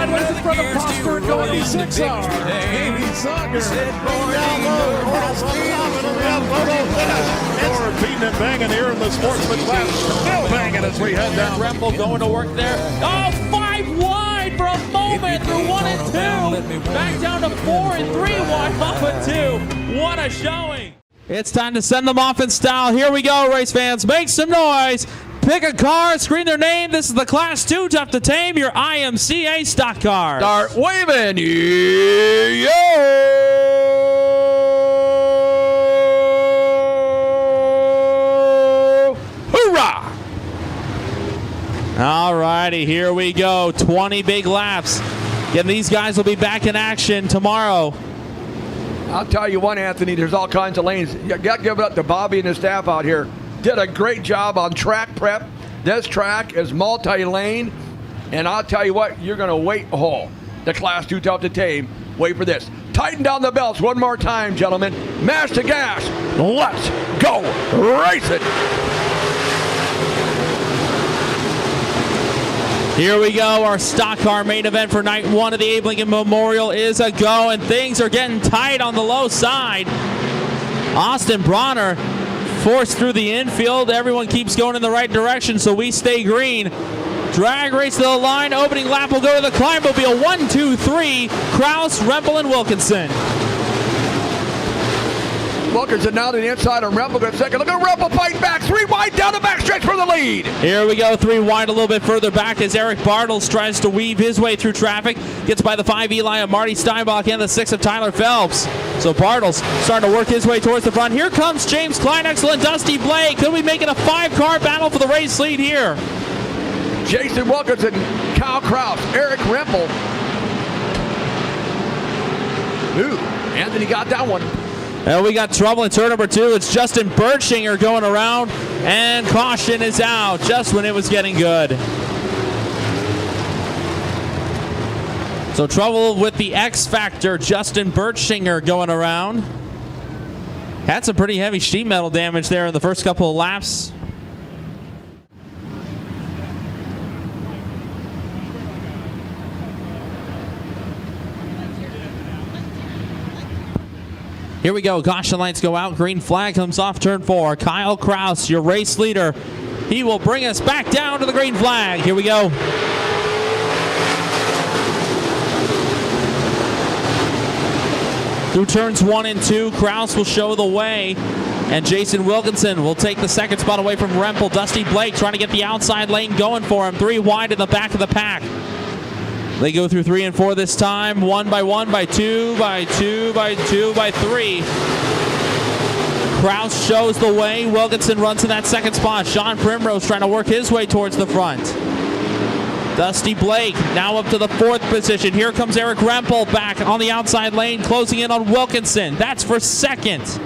sideways in front of Prosper and going 86R. Amy Zucker. Down low. We're beating and banging here in the sportsman class. Still banging as we head down. Rempel going to work there. Oh, 5 wide for a moment through 1 and 2. Back down to 4 and 3 wide off of 2. What a showing. It's time to send them off in style. Here we go, race fans. Make some noise. Pick a car, screen their name. This is the Class 2 Tough to Tame, your IMCA stock car. Start waving. Yo! Hoorah! All righty, here we go. 20 big laps. Again, these guys will be back in action tomorrow. I'll tell you what, Anthony, there's all kinds of lanes. You got to give it up to Bobby and his staff out here. Did a great job on track prep. This track is multi-lane, and I'll tell you what, you're going to wait. Oh, the Class 2 Tough to Tame. Wait for this. Tighten down the belts one more time, gentlemen. Mash the gas. Let's go racing. Here we go. Our stock car main event for night 1 of the Abe Lincoln Memorial is a go, and things are getting tight on the low side. Austin Bronner forced through the infield. Everyone keeps going in the right direction, so we stay green. Drag race to the line. Opening lap will go to the Climobile. 1, 2, 3. Kraus, Rempel, and Wilkinson. Wilkinson now to the inside on Rempel. Good second. Look at Rempel fight back. 3 wide down the backstretch for the lead. Here we go. 3 wide a little bit further back as Eric Bartles tries to weave his way through traffic. Gets by the 5 Eli of Marty Steinbach and the 6 of Tyler Phelps. So Bartles starting to work his way towards the front. Here comes James Kleinexel and Dusty Blake. Could we make it a 5-car battle for the race lead here? Jason Wilkinson, Kyle Kraus, Eric Rempel. Ooh, Anthony got that one. And we got trouble in turn number 2. It's Justin Bertschinger going around, and caution is out just when it was getting good. So trouble with the X Factor, Justin Bertschinger going around. Had some pretty heavy sheet metal damage there in the first couple of laps. Here we go. Caution lights go out. Green flag comes off turn 4. Kyle Kraus, your race leader. He will bring us back down to the green flag. Here we go. Through turns 1 and 2, Kraus will show the way. And Jason Wilkinson will take the second spot away from Rempel. Dusty Blake trying to get the outside lane going for him. 3 wide in the back of the pack. They go through 3 and 4 this time. 1 by 1 by 2 by 2 by 2 by 3. Kraus shows the way. Wilkinson runs in that second spot. Sean Primrose trying to work his way towards the front. Dusty Blake now up to the 4th position. Here comes Eric Rempel back on the outside lane, closing in on Wilkinson. That's for 2nd.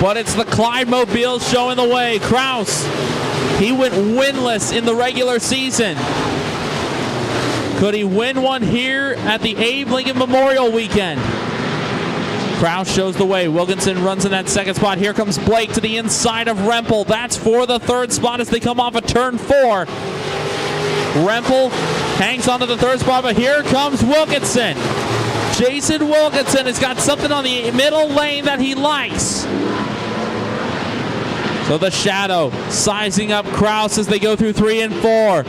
But it's the Clydemobile showing the way. Kraus, he went winless in the regular season. Could he win one here at the Abe Lincoln Memorial weekend? Kraus shows the way. Wilkinson runs in that second spot. Here comes Blake to the inside of Rempel. That's for the 3rd spot as they come off of turn 4. Rempel hangs on to the 3rd spot, but here comes Wilkinson. Jason Wilkinson has got something on the middle lane that he likes. So the shadow sizing up Kraus as they go through 3 and 4.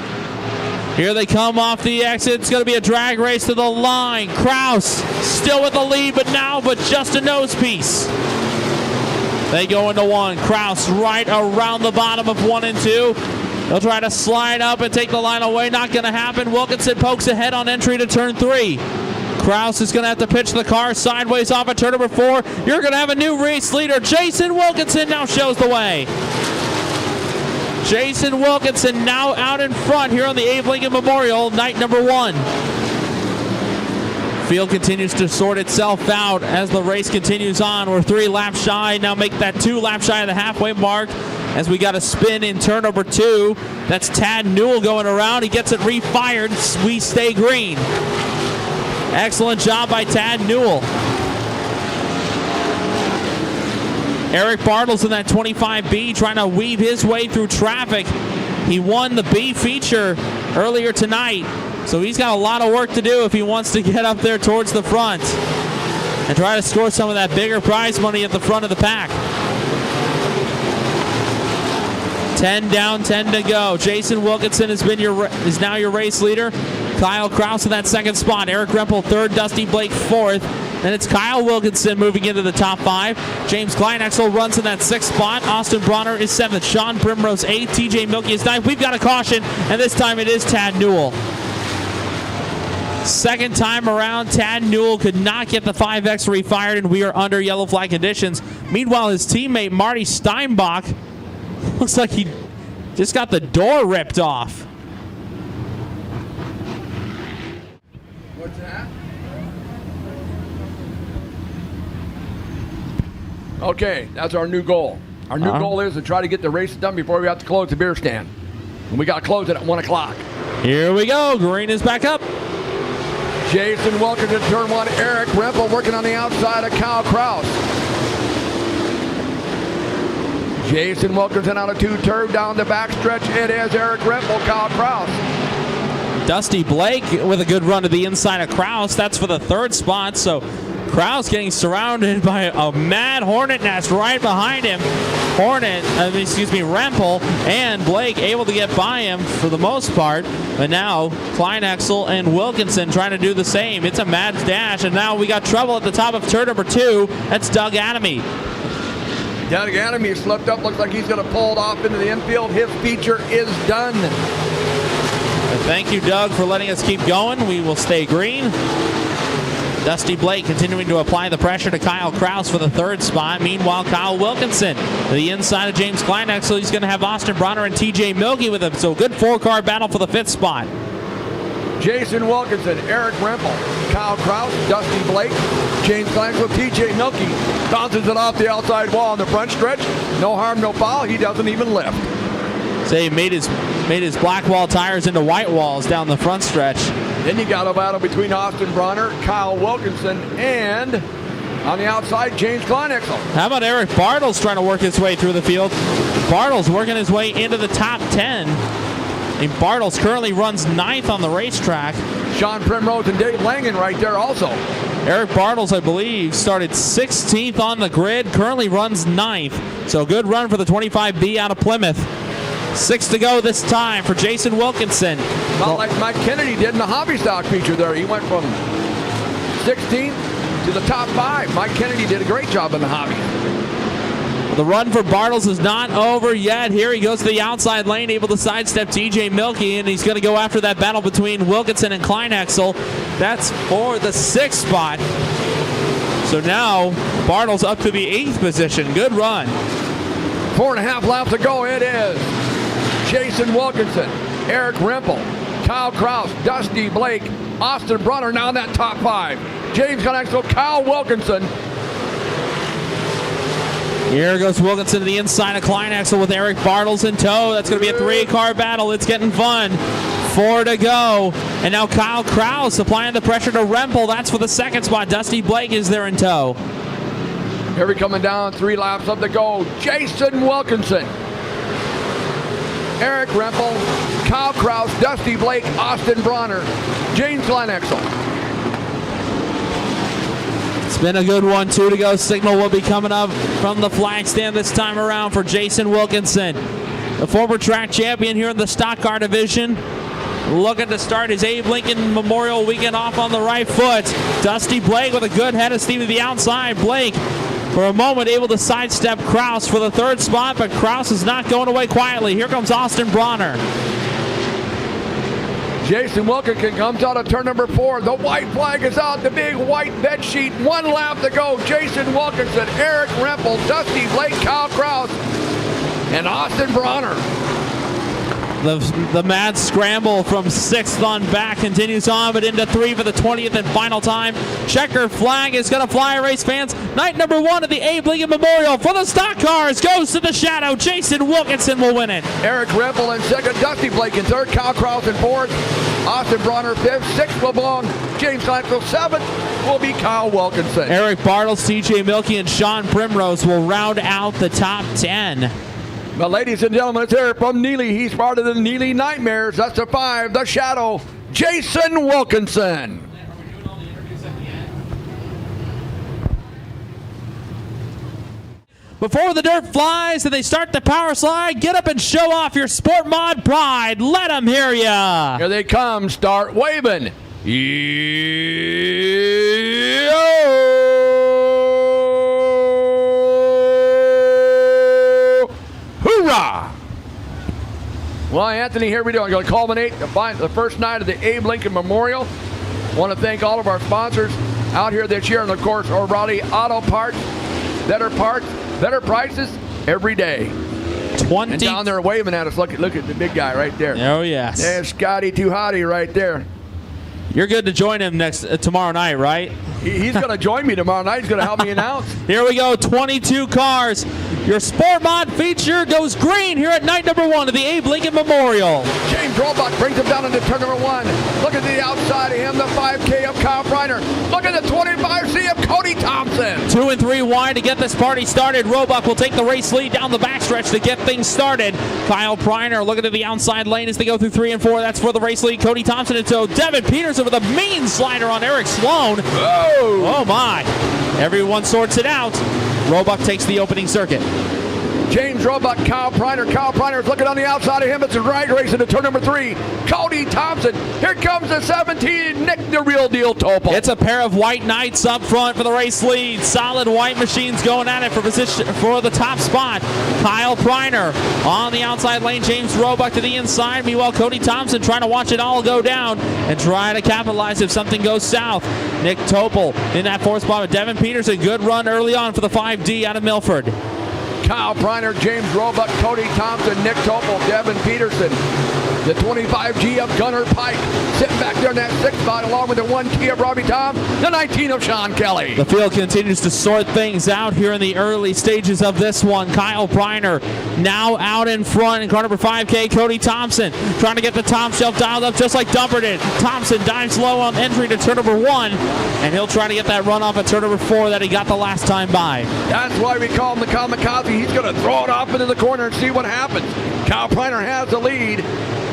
Here they come off the exit. It's going to be a drag race to the line. Kraus still with the lead, but now just a nose piece. They go into 1. Kraus right around the bottom of 1 and 2. They'll try to slide up and take the line away. Not going to happen. Wilkinson pokes ahead on entry to turn 3. Kraus is going to have to pitch the car sideways off of turn number 4. You're going to have a new race leader. Jason Wilkinson now shows the way. Jason Wilkinson now out in front here on the Abe Lincoln Memorial, night number 1. Field continues to sort itself out as the race continues on. We're 3 laps shy. Now make that 2 laps shy of the halfway mark as we got a spin in turn number 2. That's Tad Newell going around. He gets it refired. We stay green. Excellent job by Tad Newell. Eric Bartles in that 25B trying to weave his way through traffic. He won the B feature earlier tonight. So he's got a lot of work to do if he wants to get up there towards the front and try to score some of that bigger prize money at the front of the pack. 10 down, 10 to go. Jason Wilkinson is now your race leader. Kyle Kraus in that second spot. Eric Rempel third. Dusty Blake fourth. Then it's Kyle Wilkinson moving into the top 5. James Kleinexel runs in that 6th spot. Austin Bronner is 7th. Sean Primrose 8th. TJ Milky is 9th. We've got a caution, and this time it is Tad Newell. Second time around, Tad Newell could not get the 5X refired, and we are under yellow flag conditions. Meanwhile, his teammate Marty Steinbach looks like he just got the door ripped off. What's that? Okay, that's our new goal. Our new goal is to try to get the race done before we have to close the beer stand. And we got to close it at 1 o'clock. Here we go. Green is back up. Jason Wilkinson, turn 1. Eric Rempel working on the outside of Kyle Kraus. Jason Wilkinson out of 2 turn down the backstretch. It is Eric Rempel, Kyle Kraus. Dusty Blake with a good run to the inside of Kraus. That's for the 3rd spot. So Kraus getting surrounded by a mad hornet nest right behind him. Rempel and Blake able to get by him for the most part. But now Kleinexel and Wilkinson trying to do the same. It's a mad dash, and now we got trouble at the top of turn number 2. That's Doug Adamy. Doug Adamy slipped up. Looks like he's going to pull it off into the infield. His feature is done. And thank you, Doug, for letting us keep going. We will stay green. Dusty Blake continuing to apply the pressure to Kyle Kraus for the 3rd spot. Meanwhile, Kyle Wilkinson to the inside of James Kleinexel. He's going to have Austin Bronner and TJ Milky with him. So good 4-car battle for the 5th spot. Jason Wilkinson, Eric Rempel, Kyle Kraus, Dusty Blake, James Kleinexel, TJ Milky bounces it off the outside wall on the front stretch. No harm, no foul. He doesn't even lift. So he made his black wall tires into white walls down the front stretch. Then you got a battle between Austin Bronner, Kyle Wilkinson, and on the outside, James Kleinexel. How about Eric Bartles trying to work his way through the field? Bartles working his way into the top 10. And Bartles currently runs 9th on the racetrack. Sean Primrose and Dave Langen right there also. Eric Bartles, I believe, started 16th on the grid, currently runs 9th. So good run for the 25B out of Plymouth. 6 to go this time for Jason Wilkinson. Not like Mike Kennedy did in the hobby stock feature there. He went from 16th to the top 5. Mike Kennedy did a great job in the hobby. The run for Bartles is not over yet. Here he goes to the outside lane, able to sidestep TJ Milky, and he's going to go after that battle between Wilkinson and Kleinexel. That's for the 6th spot. So now Bartles up to the 8th position. Good run. 4.5 laps to go. It is Jason Wilkinson, Eric Rempel, Kyle Kraus, Dusty Blake, Austin Bronner now in that top 5. James Kleinexel, Kyle Wilkinson. Here goes Wilkinson to the inside of Kleinexel with Eric Bartles in tow. That's going to be a 3-car battle. It's getting fun. 4 to go. And now Kyle Kraus applying the pressure to Rempel. That's for the 2nd spot. Dusty Blake is there in tow. Here we coming down, 3 laps up to go. Jason Wilkinson, Eric Rempel, Kyle Kraus, Dusty Blake, Austin Bronner, James Kleinexel. It's been a good one. 2 to go. Signal will be coming up from the flag stand this time around for Jason Wilkinson, the former track champion here in the stock car division. Looking to start his Abe Lincoln Memorial weekend off on the right foot. Dusty Blake with a good head of steam to the outside. Blake, for a moment, able to sidestep Kraus for the 3rd spot, but Kraus is not going away quietly. Here comes Austin Bronner. Jason Wilkinson comes out of turn number 4. The white flag is out, the big white bed sheet. 1 lap to go. Jason Wilkinson, Eric Rempel, Dusty Blake, Kyle Kraus, and Austin Bronner. The mad scramble from 6th on back continues on, but into 3 for the 20th and final time. Checker flag is going to fly, race fans. Night number 1 of the Abe Lincoln Memorial for the stock cars goes to the shadow. Jason Wilkinson will win it. Eric Rempel in 2nd, Dusty Blake in 3rd, Kyle Kraus in 4th, Austin Bronner 5th, 6th will belong James Kleinexel, 7th will be Kyle Wilkinson. Eric Bartles, TJ Milky, and Sean Primrose will round out the top 10. But ladies and gentlemen, it's here from Neely. He's part of the Neely Nightmares. That's the 5, the Shadow, Jason Wilkinson. Before the dirt flies and they start the power slide, get up and show off your Sport Mod pride. Let them hear ya. Here they come. Start waving. Hoorah! Well, Anthony, here we go. We're going to culminate the first night of the Abe Lincoln Memorial. Want to thank all of our sponsors out here this year, and of course, O'Reilly Auto Parts. Better parts, better prices every day. And down there waving at us. Look at the big guy right there. Oh yes. There's Scotty Too Hottie right there. You're good to join him tomorrow night, right? He's going to join me tomorrow night. He's going to help me announce. Here we go, 22 cars. Your Sport Mod feature goes green here at night number 1 of the Abe Lincoln Memorial. James Roebuck brings him down into turn number 1. Look at the outside of him, the 5K of Kyle Reiner. Look at the 25C of Cody Thompson. 2 and 3 wide to get this party started. Roebuck will take the race lead down the backstretch to get things started. Kyle Reiner looking at the outside lane as they go through 3 and 4. That's for the race lead. Cody Thompson and so Devin Peterson with a mean slider on Eric Sloan. Oh my. Everyone sorts it out. Roebuck takes the opening circuit. James Roebuck, Kyle Reiner. Kyle Reiner is looking on the outside of him. It's a drag race into turn number 3. Cody Thompson. Here comes the 17, Nick the Real Deal Topol. It's a pair of white knights up front for the race lead. Solid white machines going at it for position for the top spot. Kyle Reiner on the outside lane. James Roebuck to the inside. Meanwhile, Cody Thompson trying to watch it all go down and try to capitalize if something goes south. Nick Topol in that 4th spot with Devin Peterson. Good run early on for the 5D out of Milford. Kyle Reiner, James Roebuck, Cody Thompson, Nick Topol, Devin Peterson. The 25G of Gunnar Pike sitting back there in that 6th spot along with the 1T of Robbie Tom, the 19 of Sean Kelly. The field continues to sort things out here in the early stages of this one. Kyle Reiner now out in front in car number 5K. Cody Thompson trying to get the top shelf dialed up just like Dumper did. Thompson dives low on entry to turn number 1, and he'll try to get that run off at turn number 4 that he got the last time by. That's why we call him the kamikaze. He's going to throw it off into the corner and see what happens. Kyle Reiner has the lead.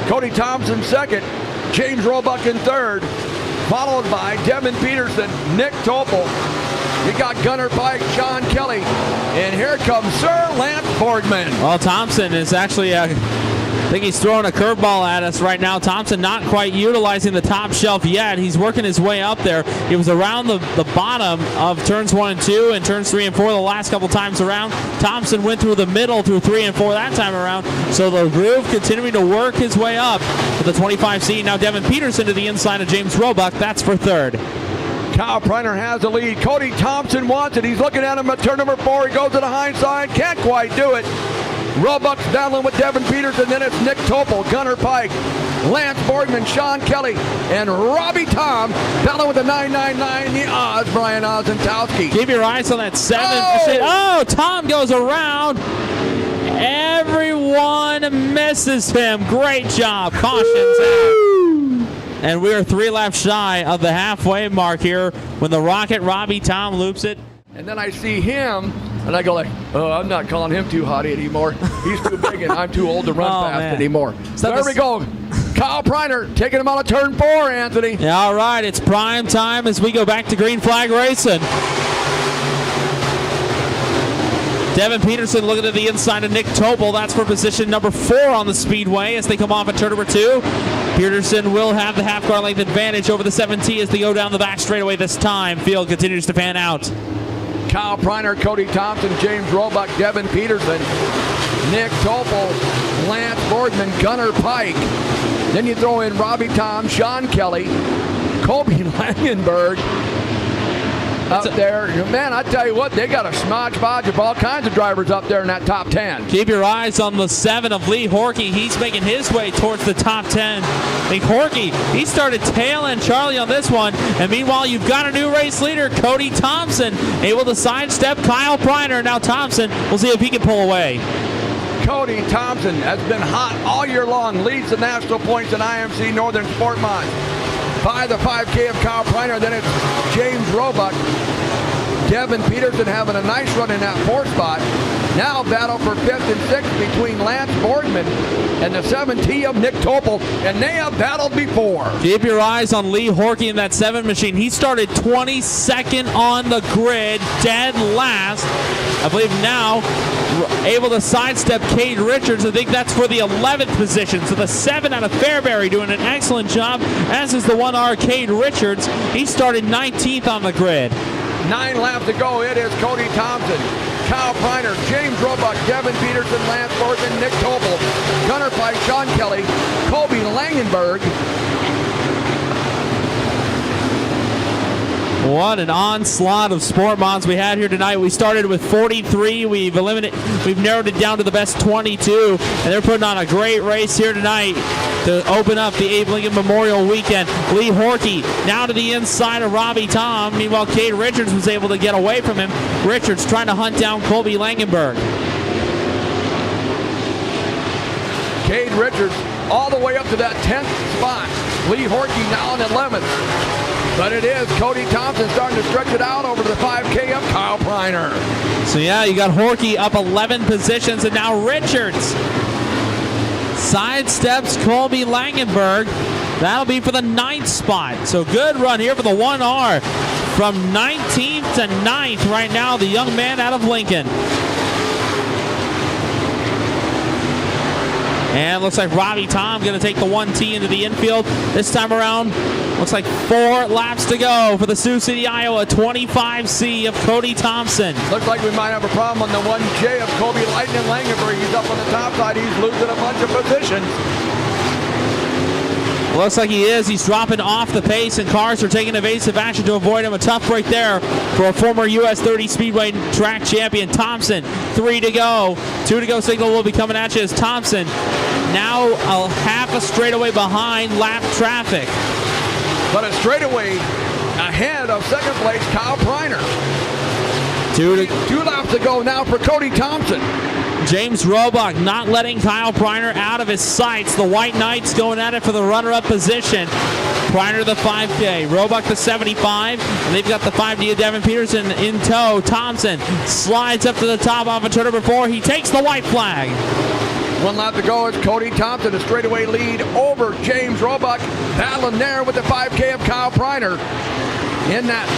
Cody Thompson 2nd, James Roebuck in 3rd, followed by Devin Peterson, Nick Topol. You got Gunnar Pike, Sean Kelly, and here comes Sir Lance Borgman. Well, Thompson is actually, I think he's throwing a curveball at us right now. Thompson not quite utilizing the top shelf yet. He's working his way up there. He was around the bottom of turns 1 and 2 and turns 3 and 4 the last couple times around. Thompson went through the middle through 3 and 4 that time around. So the groove continuing to work his way up to the 25C. Now Devin Peterson to the inside of James Roebuck. That's for 3rd. Kyle Reiner has the lead. Cody Thompson wants it. He's looking at him at turn number 4. He goes to the hindsight. Can't quite do it. Roebuck's battling with Devin Peterson. Then it's Nick Topol, Gunnar Pike, Lance Borgman, Sean Kelly, and Robbie Tom battling with the 999, the Oz, Brian Ozentowski. Keep your eyes on that 7. Oh, Tom goes around. Everyone misses him. Great job. Cautions out. And we are 3 laps shy of the halfway mark here when the Rocket Robbie Tom loops it. And then I see him, and I go like, oh, I'm not calling him too hotty anymore. He's too big, and I'm too old to run fast anymore. So there we go. Kyle Reiner taking him out of turn 4, Anthony. Yeah, all right, it's prime time as we go back to green flag racing. Devin Peterson looking at the inside of Nick Topol. That's for position number 4 on the Speedway as they come off at turn number 2. Peterson will have the half car length advantage over the 7T as they go down the back straightaway this time. Field continues to fan out. Kyle Reiner, Cody Thompson, James Roebuck, Devin Peterson, Nick Topol, Lance Borgman, Gunnar Pike. Then you throw in Robbie Tom, Sean Kelly, Colby Langenberg up there. Man, I tell you what, they got a smodge podge of all kinds of drivers up there in that top 10. Keep your eyes on the 7 of Lee Horkey. He's making his way towards the top 10. I think Horkey, he started tailing Charlie on this one. And meanwhile, you've got a new race leader, Cody Thompson, able to sidestep Kyle Reiner. Now Thompson, we'll see if he can pull away. Cody Thompson has been hot all year long, leads the national points in IMC Northern Sport Mod. By the 5K of Kyle Reiner, then it's James Roebuck. Devin Peterson having a nice run in that 4th spot. Now battle for 5th and 6th between Lance Boardman and the 7T of Nick Topol, and they have battled before. Keep your eyes on Lee Horkey in that 7 machine. He started 22nd on the grid, dead last. I believe now able to sidestep Cade Richards. I think that's for the 11th position. So the 7 out of Fairbury doing an excellent job, as is the 1R Cade Richards. He started 19th on the grid. 9 laps to go. It is Cody Thompson, Kyle Preiner, James Roebuck, Devin Peterson, Lance Boardman, Nick Topol, Gunnar Pike, Sean Kelly, Colby Langenberg. What an onslaught of sport mods we had here tonight. We started with 43. We've narrowed it down to the best 22, and they're putting on a great race here tonight to open up the Abe Lincoln Memorial weekend. Lee Horkey now to the inside of Robbie Tom. Meanwhile, Cade Richards was able to get away from him. Richards trying to hunt down Colby Langenberg. Cade Richards all the way up to that 10th spot. Lee Horkey now in 11th. But it is Cody Thompson starting to stretch it out over to the 5K of Kyle Preiner. So yeah, you got Horkey up 11 positions, and now Richards sidesteps Colby Langenberg. That'll be for the 9th spot. So good run here for the 1R. From 19th to 9th right now, the young man out of Lincoln. And looks like Robbie Tom going to take the 1T into the infield. This time around, looks like 4 laps to go for the Sioux City, Iowa 25C of Cody Thompson. Looks like we might have a problem on the 1J of Colby Lightning Langenberg. He's up on the top side. He's losing a bunch of positions. Looks like he is. He's dropping off the pace, and cars are taking evasive action to avoid him. A tough break there for a former US 30 Speedway track champion, Thompson. 3 to go. 2 to go signal will be coming at you as Thompson now a half a straightaway behind lap traffic. But a straightaway ahead of 2nd place, Kyle Preiner. 2 laps to go now for Cody Thompson. James Roebuck not letting Kyle Preiner out of his sights. The White Knights going at it for the runner-up position. Preiner the 5K, Roebuck the 75, and they've got the 5D of Devin Peterson in tow. Thompson slides up to the top off of turn number 4. He takes the white flag. 1 lap to go. It's Cody Thompson, a straightaway lead over James Roebuck. Battling there with the 5K of Kyle Preiner. In that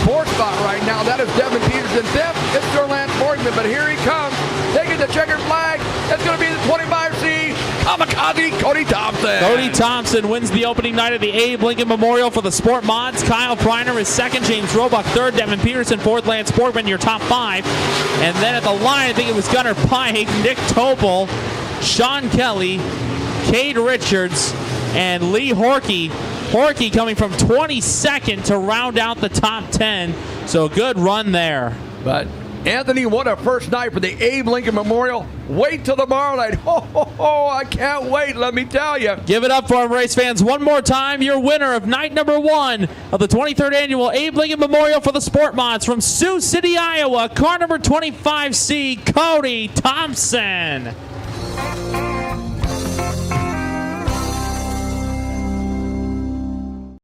4th spot right now, that is Devin Peterson. 5th, it's Sir Lance Boardman, but here he comes, taking the checkered flag. It's going to be the 25C Kamikaze Cody Thompson. Cody Thompson wins the opening night of the Abe Lincoln Memorial for the Sport Mods. Kyle Preiner is 2nd, James Roebuck 3rd, Devin Peterson 4th, Lance Boardman your top 5. And then at the line, I think it was Gunnar Pike, Nick Topol, Sean Kelly, Cade Richards, and Lee Horkey. Horkey coming from 22nd to round out the top 10. So good run there. But Anthony, what a first night for the Abe Lincoln Memorial. Wait till tomorrow night. Ho, ho, ho, I can't wait, let me tell you. Give it up for him, race fans. One more time, your winner of night number 1 of the 23rd annual Abe Lincoln Memorial for the Sport Mods from Sioux City, Iowa, car number 25C, Cody Thompson.